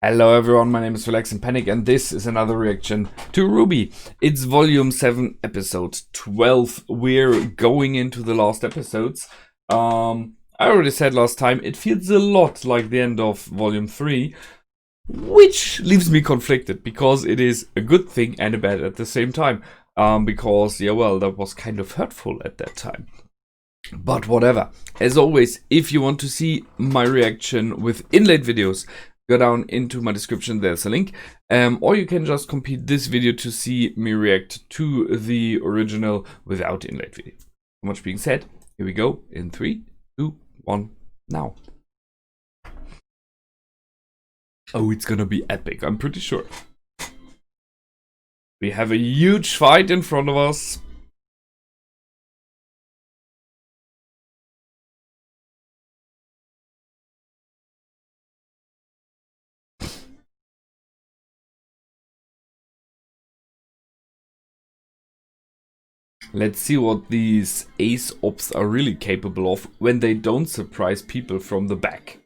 Hello everyone, my name is Relax and Panic and this is another reaction to RWBY. It's volume 7 episode 12. We're going into the last episodes. I already said last time, it feels a lot like the end of volume 3, which leaves me conflicted because it is a good thing and a bad at the same time. Because, yeah, well, that was kind of hurtful at that time. But whatever. As always, if you want to see my reaction with inlaid videos, go down into my description, there's a link. Or you can just complete this video to see me react to the original without inlaid video. So much being said, here we go in 3, 2, 1, now. Oh, it's gonna be epic, I'm pretty sure. We have a huge fight in front of us. Let's see what these ace ops are really capable of when they don't surprise people from the back.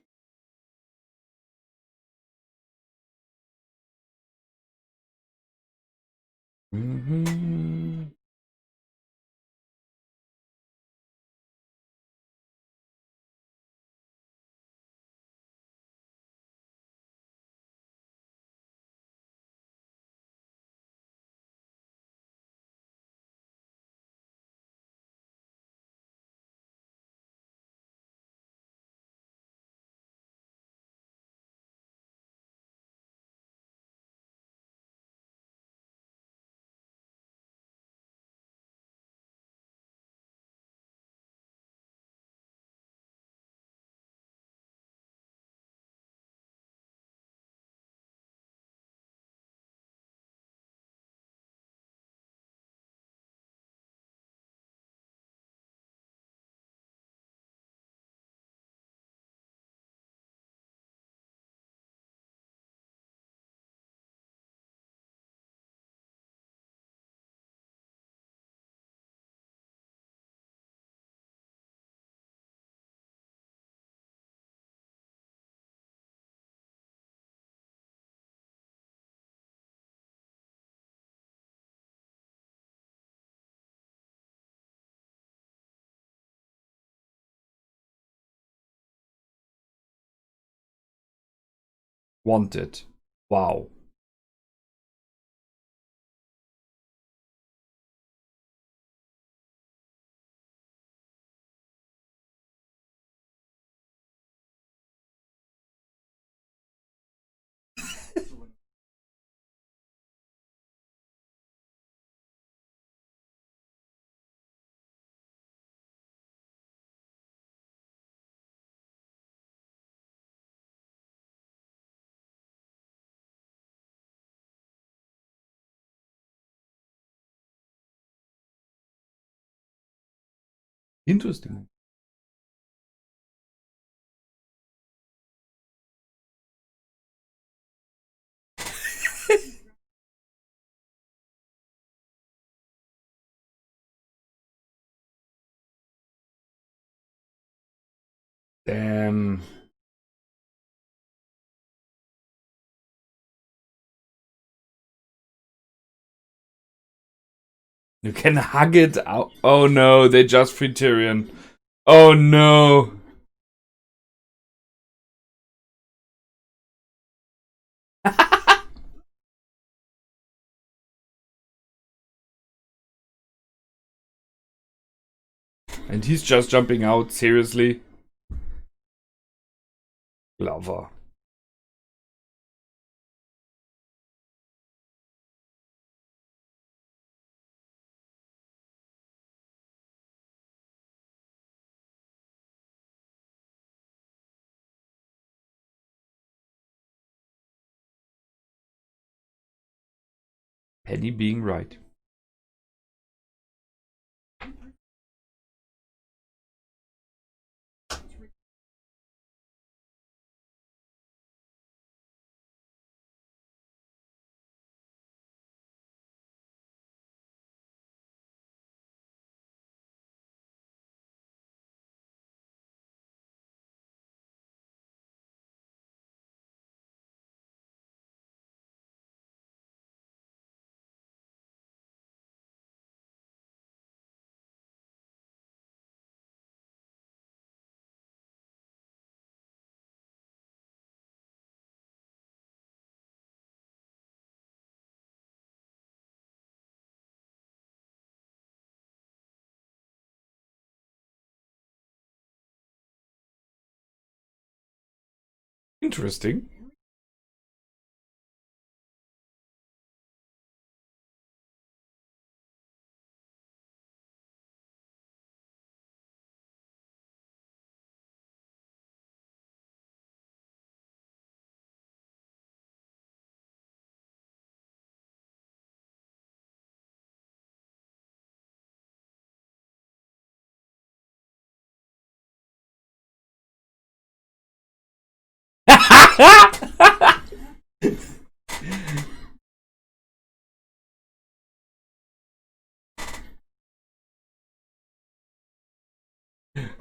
Wanted. Wow. Interesting. Damn. You can hug it out. Oh no, they just free Tyrion. Oh no. And he's just jumping out, seriously. Lover. Penny being right. Interesting.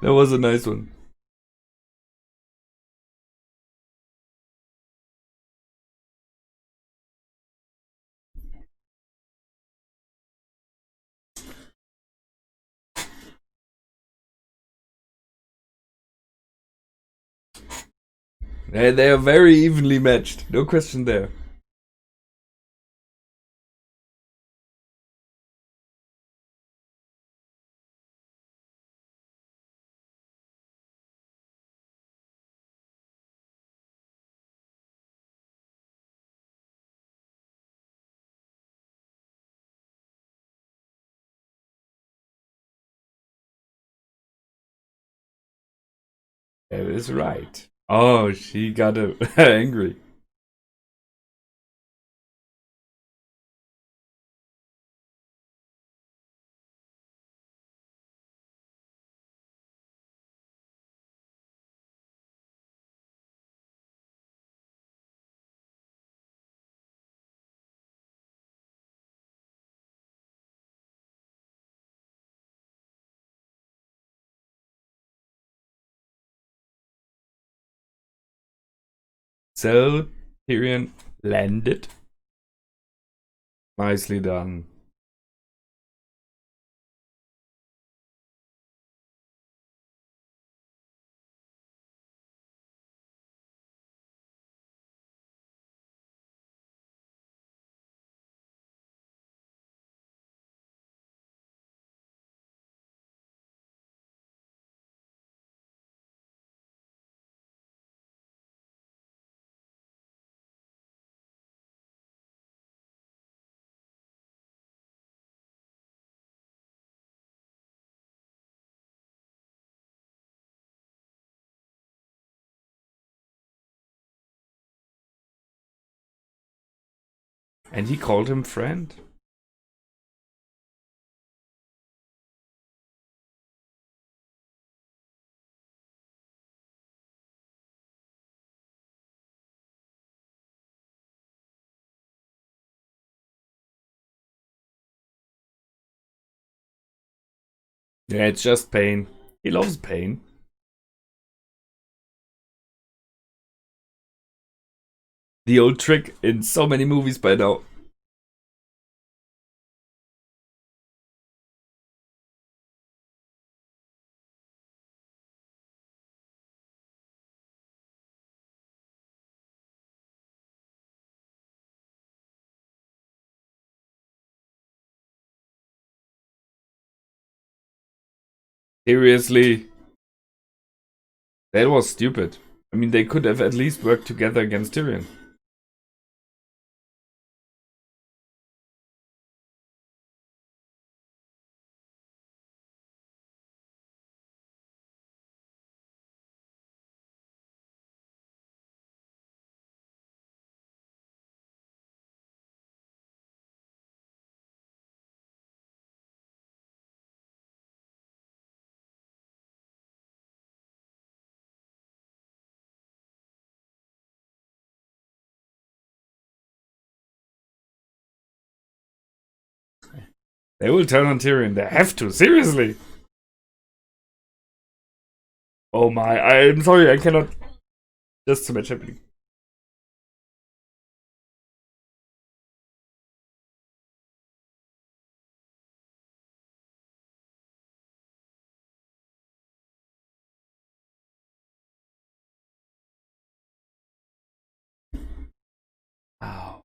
That was a nice one. They are very evenly matched. No question there. That is right. Oh, she got angry. So Tyrion landed. Nicely done. And he called him friend. Yeah, it's just pain. He loves pain. The old trick in so many movies by now. Seriously, that was stupid. I mean, they could have at least worked together against Tyrion. They will turn on Tyrion. They have to. Seriously. Oh my. I'm sorry. I cannot. Just too much happening. Wow.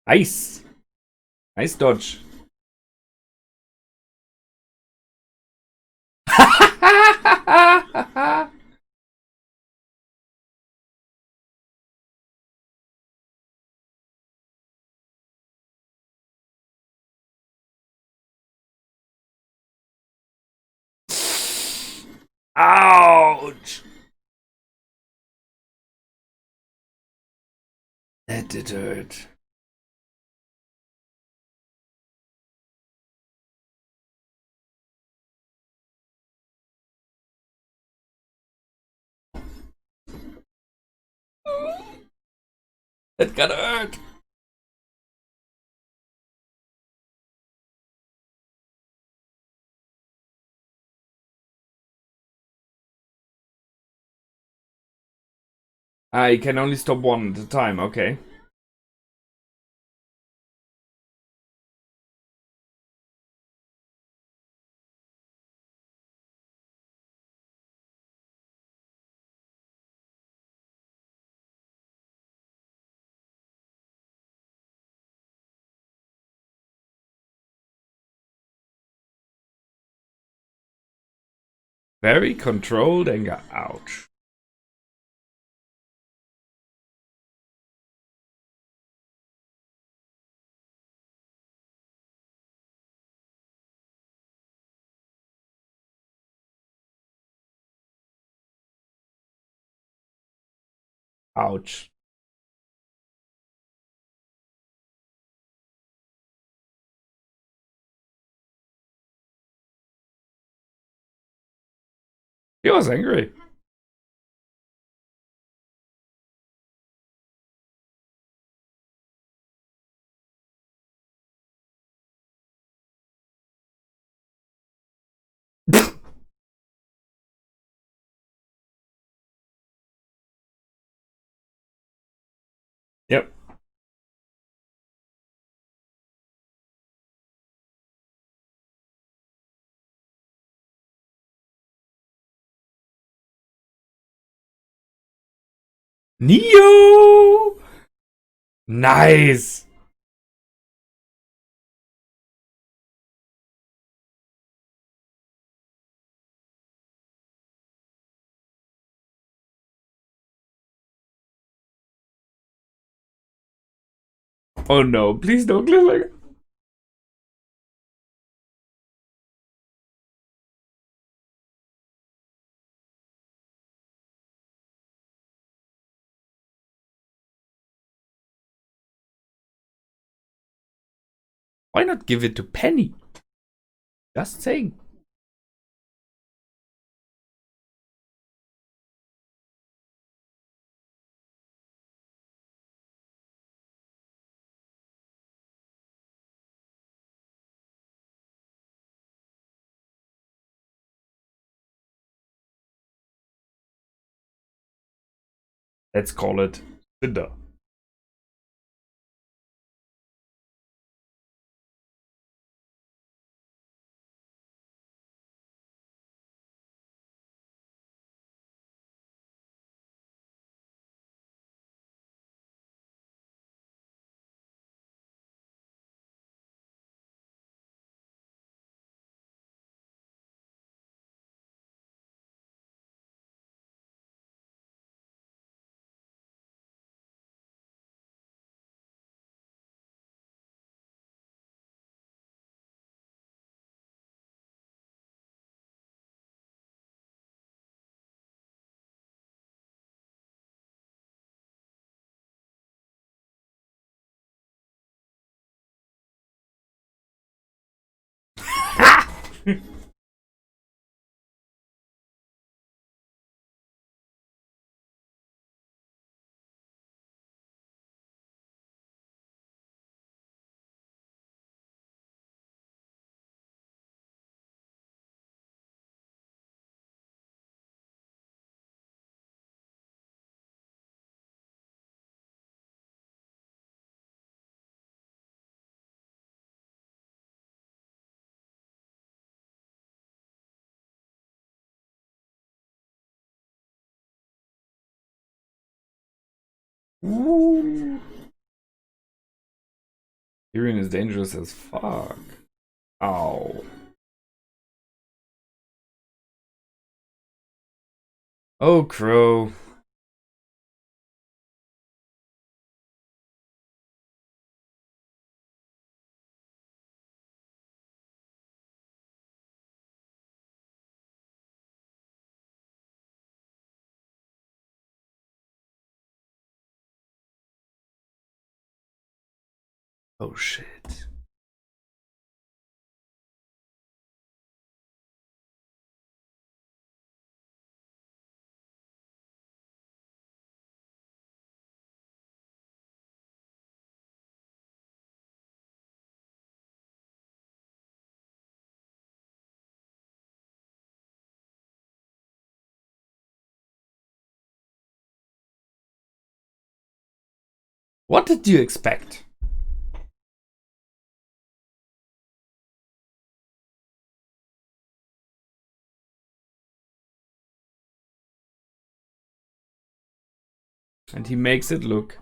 Nice. Nice dodge. Ouch! That did hurt. That got hurt. I can only stop one at a time, okay. Very controlled anger. Ouch. Ouch. He was angry. Yep. Neo! Nice! Oh no, please don't cliffhanger. Why not give it to Penny? Just saying. Let's call it Cinder. Ooh. Tyrion is dangerous as fuck. Ow. Oh, Crow. Oh shit. What did you expect? And he makes it look.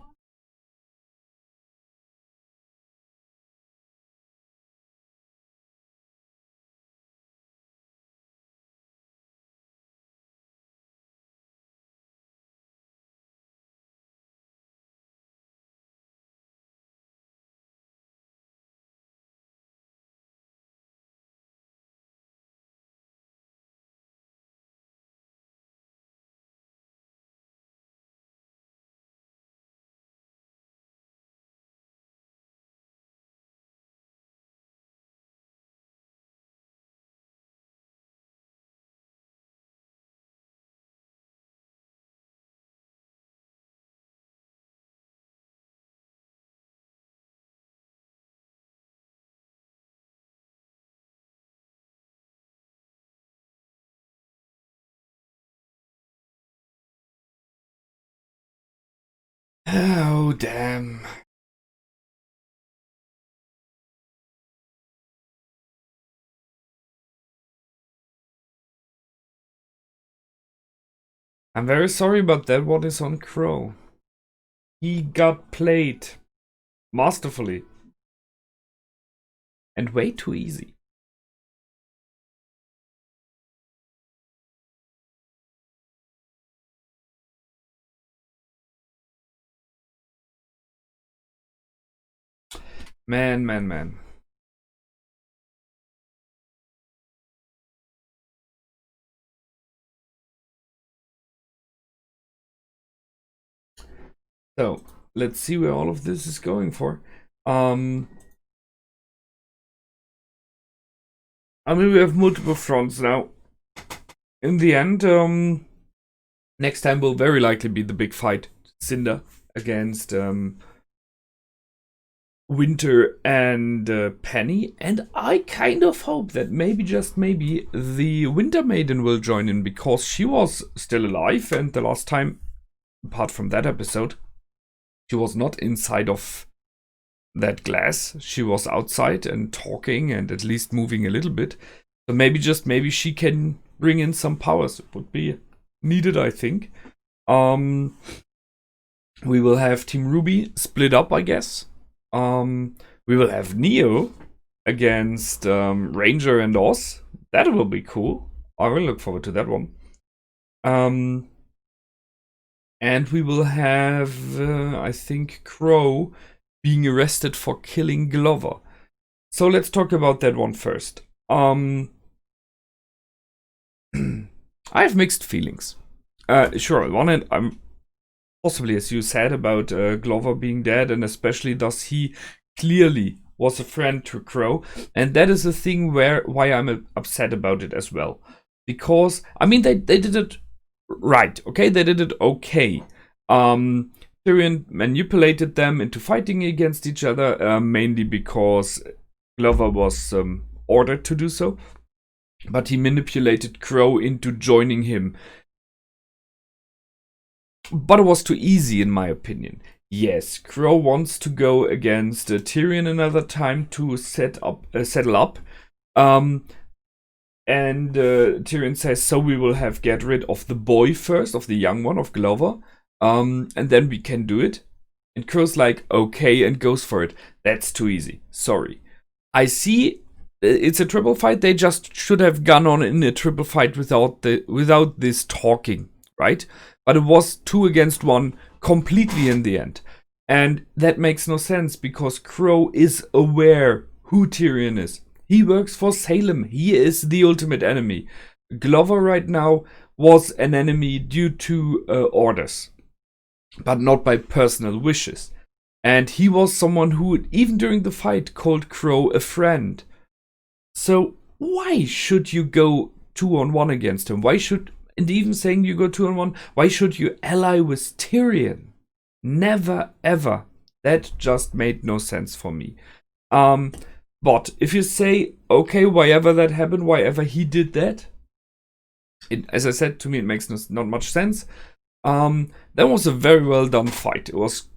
Oh, damn. I'm very sorry, but that one is on Crow. He got played masterfully. And way too easy. Man. So, let's see where all of this is going for. I mean, we have multiple fronts now. In the end, next time will very likely be the big fight. Cinder against Winter and Penny. And I kind of hope that maybe, just maybe, the Winter Maiden will join in, because she was still alive, and the last time, apart from that episode, she was not inside of that glass. She was outside and talking and at least moving a little bit. So maybe, just maybe, she can bring in some powers. It would be needed, I think. We will have Team RWBY split up, I guess. We will have Neo against Ranger and Oz. That will be cool. I will look forward to that one. And we will have, I think, Crow being arrested for killing Glover. So let's talk about that one first. I have mixed feelings. Sure, on one hand, I'm possibly, as you said, about Glover being dead, and especially thus he clearly was a friend to Crow, and that is a thing why I'm upset about it as well. Because, I mean, they did it right, okay? They did it okay. Tyrion manipulated them into fighting against each other, mainly because Glover was ordered to do so. But he manipulated Crow into joining him. But it was too easy, in my opinion. Yes, Crow wants to go against Tyrion another time to settle up. And Tyrion says, so we will get rid of the boy first, of the young one, of Glover. And then we can do it. And Crow's like, okay, and goes for it. That's too easy. Sorry. I see it's a triple fight. They just should have gone on in a triple fight without this talking, right? But it was 2 against 1 completely in the end. And that makes no sense because Crow is aware who Tyrion is. He works for Salem. He is the ultimate enemy. Glover right now was an enemy due to orders, but not by personal wishes. And he was someone who, even during the fight, called Crow a friend. So why should you go 2-on-1 against him? Why should, and even saying you go 2-on-1, why should you ally with Tyrion? Never, ever. That just made no sense for me. But if you say, okay, why ever that happened, why ever he did that, as I said, to me, it makes not much sense. That was a very well done fight. It was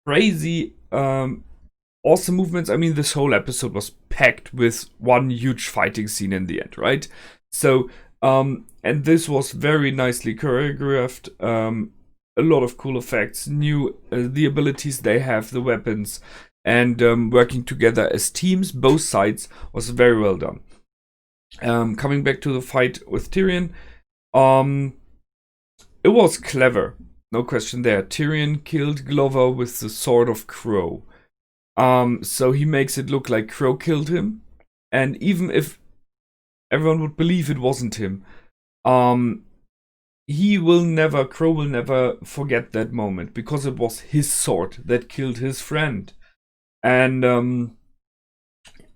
crazy, awesome movements. I mean, this whole episode was packed with one huge fighting scene in the end, right? So, and this was very nicely choreographed. A lot of cool effects, the abilities they have, the weapons, and working together as teams, both sides, was very well done. Coming back to the fight with Tyrion, it was clever, no question there. Tyrion killed Glover with the sword of Crow. So he makes it look like Crow killed him, and even if everyone would believe it wasn't him, Crow will never forget that moment, because it was his sword that killed his friend. And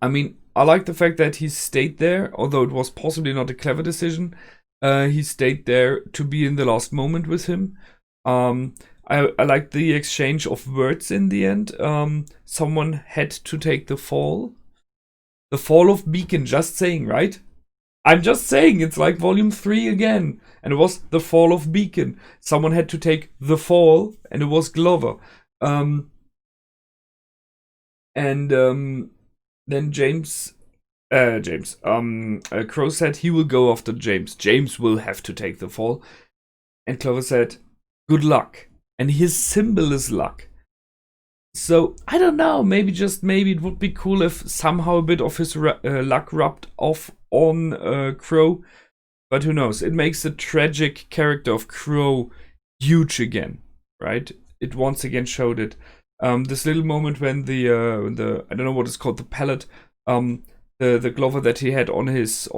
I mean, I like the fact that he stayed there, although it was possibly not a clever decision. He stayed there to be in the last moment with him. I like the exchange of words in the end. Someone had to take the fall. The fall of Beacon, just saying, right? I'm just saying, it's like volume 3 again. And it was the fall of Beacon. Someone had to take the fall, and it was Glover. Then Crow said he will go after James. James will have to take the fall. And Clover said, good luck. And his symbol is luck. So, I don't know, maybe it would be cool if somehow a bit of his luck rubbed off on Crow. But who knows? It makes the tragic character of Crow huge again, right? It once again showed it. This little moment when the I don't know what it's called, the pellet, the Glover that he had on his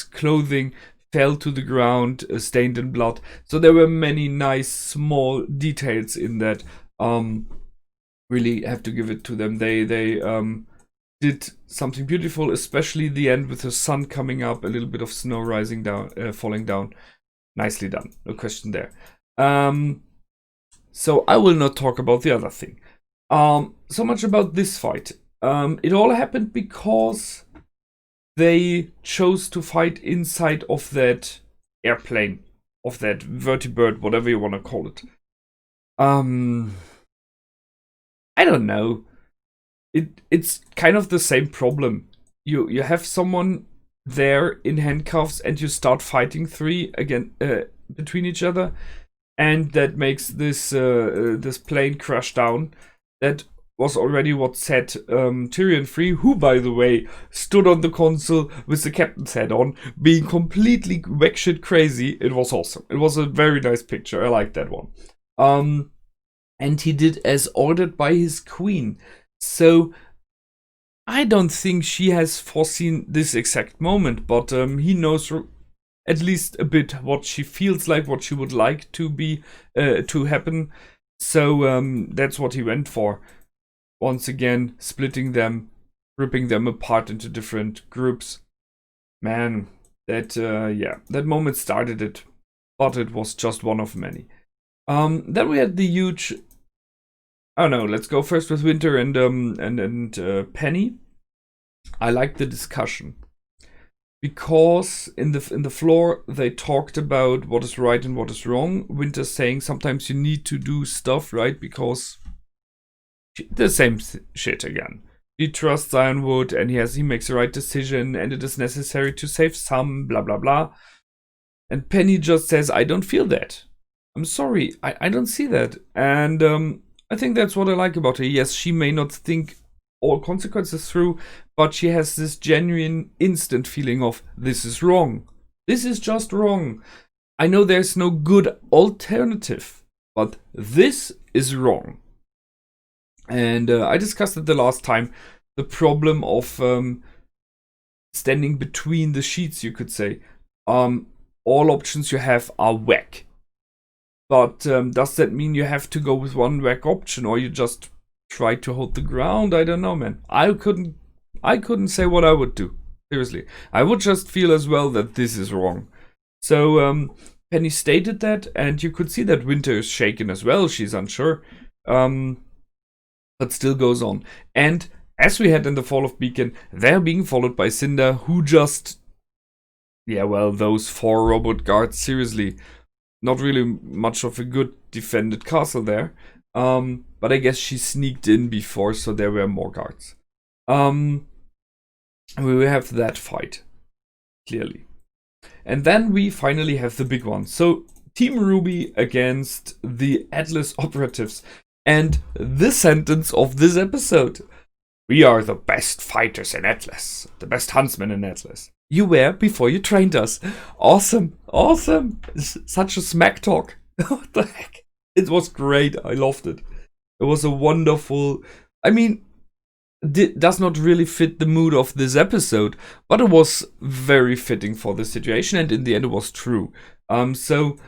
clothing fell to the ground, stained in blood. So there were many nice small details in that. Really have to give it to them. They did something beautiful, especially the end with the sun coming up, a little bit of snow rising down, falling down. Nicely done, no question there. So I will not talk about the other thing. So much about this fight. It all happened because they chose to fight inside of that airplane, of that vertibird, whatever you want to call it. I don't know. It's kind of the same problem. You have someone there in handcuffs, and you start fighting 3 again between each other, and that makes this plane crash down. That was already what set Tyrion free, who, by the way, stood on the console with the captain's head on, being completely whack-shit crazy. It was awesome. It was a very nice picture. I like that one. And he did as ordered by his queen. So I don't think she has foreseen this exact moment, but he knows at least a bit what she feels like, what she would like to be to happen. So that's what he went for. Once again, splitting them, ripping them apart into different groups. Man, that moment started it, but it was just one of many. Then we had the huge. Oh no, let's go first with Winter and Penny. I like the discussion because in the floor they talked about what is right and what is wrong. Winter saying sometimes you need to do stuff right because the same shit again. He trusts Ironwood and he makes the right decision and it is necessary to save some, blah blah blah. And Penny just says, I don't feel that. I'm sorry, I don't see that. And I think that's what I like about her. Yes, she may not think all consequences through, but she has this genuine instant feeling of, this is wrong. This is just wrong. I know there's no good alternative, but this is wrong. And I discussed it the last time, the problem of standing between the sheets, you could say. All options you have are whack. But does that mean you have to go with one whack option, or you just try to hold the ground? I don't know, man. I couldn't say what I would do. Seriously. I would just feel as well that this is wrong. So Penny stated that, and you could see that Winter is shaken as well. She's unsure. But still goes on. And as we had in the Fall of Beacon, they're being followed by Cinder, who just... Yeah, well, those 4 robot guards, seriously. Not really much of a good defended castle there. But I guess she sneaked in before, so there were more guards. We will have that fight, clearly. And then we finally have the big one. So, Team RWBY against the Atlas operatives. And the sentence of this episode: we are the best fighters in Atlas. The best huntsmen in Atlas. You were before you trained us. Awesome. Awesome. Such a smack talk. What the heck? It was great. I loved it. It was a wonderful... I mean, it does not really fit the mood of this episode, but it was very fitting for the situation, and in the end it was true. So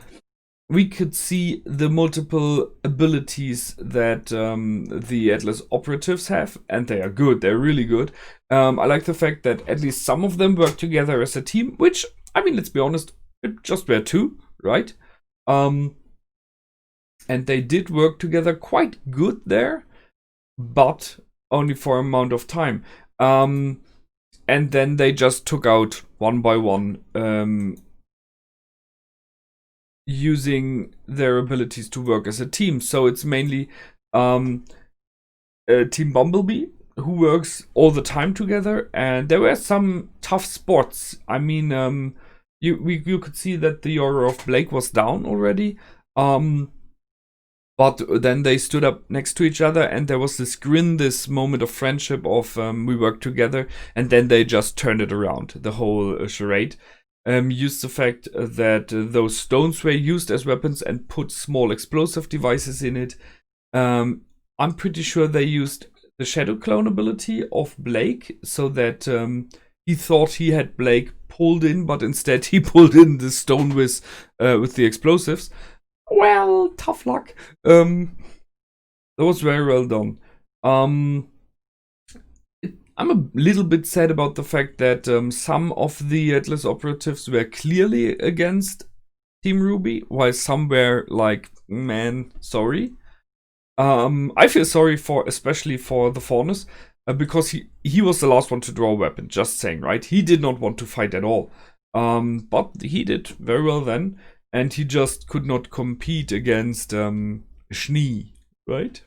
we could see the multiple abilities that the Atlas operatives have, and they are good. They're really good. I like the fact that at least some of them work together as a team, which, I mean, let's be honest, it just were 2, right? And they did work together quite good there, but only for an amount of time. And then they just took out one by one, using their abilities to work as a team. So it's mainly Team Bumblebee, who works all the time together, and there were some tough spots. I mean, you could see that the aura of Blake was down already, but then they stood up next to each other, and there was this grin, this moment of friendship of we work together, and then they just turned it around, the whole charade. Used the fact that those stones were used as weapons and put small explosive devices in it. I'm pretty sure they used the Shadow Clone ability of Blake, so that he thought he had Blake pulled in, but instead he pulled in the stone with the explosives. Well, tough luck. That was very well done. I'm a little bit sad about the fact that some of the Atlas operatives were clearly against Team RWBY, while some were like, man, sorry. I feel sorry especially for the Faunus, because he was the last one to draw a weapon, just saying, right? He did not want to fight at all. But he did very well then, and he just could not compete against Schnee, right?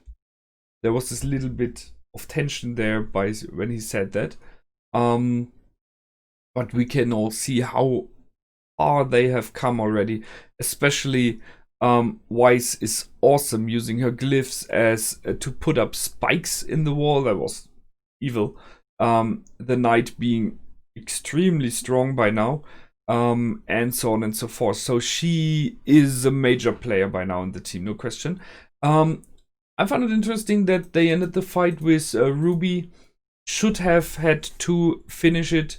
There was this little bit of tension there when he said that. But we can all see how far they have come already, especially Weiss is awesome, using her glyphs as to put up spikes in the wall. That was evil. The knight being extremely strong by now, and so on and so forth. So she is a major player by now in the team, no question. I found it interesting that they ended the fight with RWBY should have had to finish it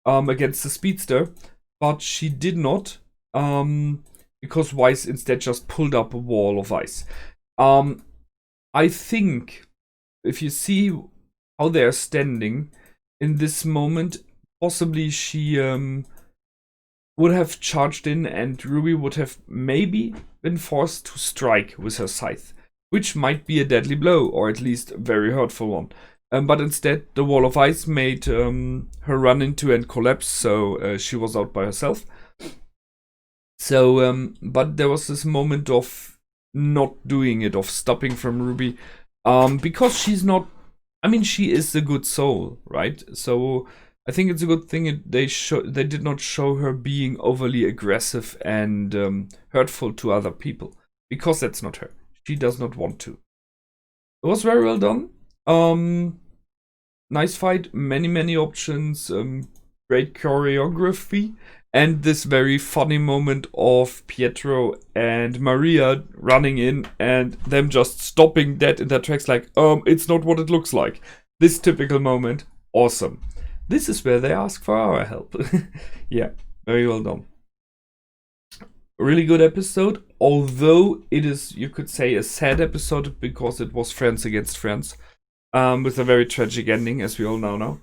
against the speedster, but she did not, because Weiss instead just pulled up a wall of ice. I think if you see how they are standing in this moment, possibly she would have charged in, and RWBY would have maybe been forced to strike with her scythe, which might be a deadly blow, or at least a very hurtful one. But instead, the wall of ice made her run into and collapse, so she was out by herself. So, but there was this moment of not doing it, of stopping from RWBY, because she's not, I mean, she is a good soul, right? So I think it's a good thing they did not show her being overly aggressive and hurtful to other people, because that's not her. She does not want to. It was very well done. Nice fight, many options, great choreography, and this very funny moment of Pietro and Maria running in and them just stopping dead in their tracks like, it's not what it looks like. This typical moment, awesome. This is where they ask for our help. Yeah, very well done. Really good episode, although it is, you could say, a sad episode because it was friends against friends, with a very tragic ending, as we all now know.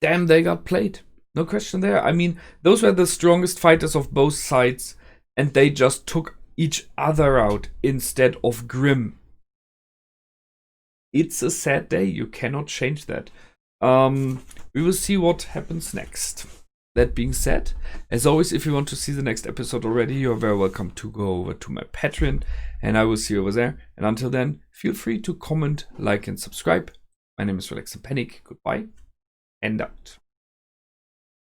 Damn, they got played. No question there. I mean, those were the strongest fighters of both sides, and they just took each other out instead of Grimm. It's a sad day. You cannot change that. We will see what happens next. That being said, as always, if you want to see the next episode already, you're very welcome to go over to my Patreon, and I will see you over there. And until then, feel free to comment, like, and subscribe. My name is Relax and Panic. Goodbye, and out.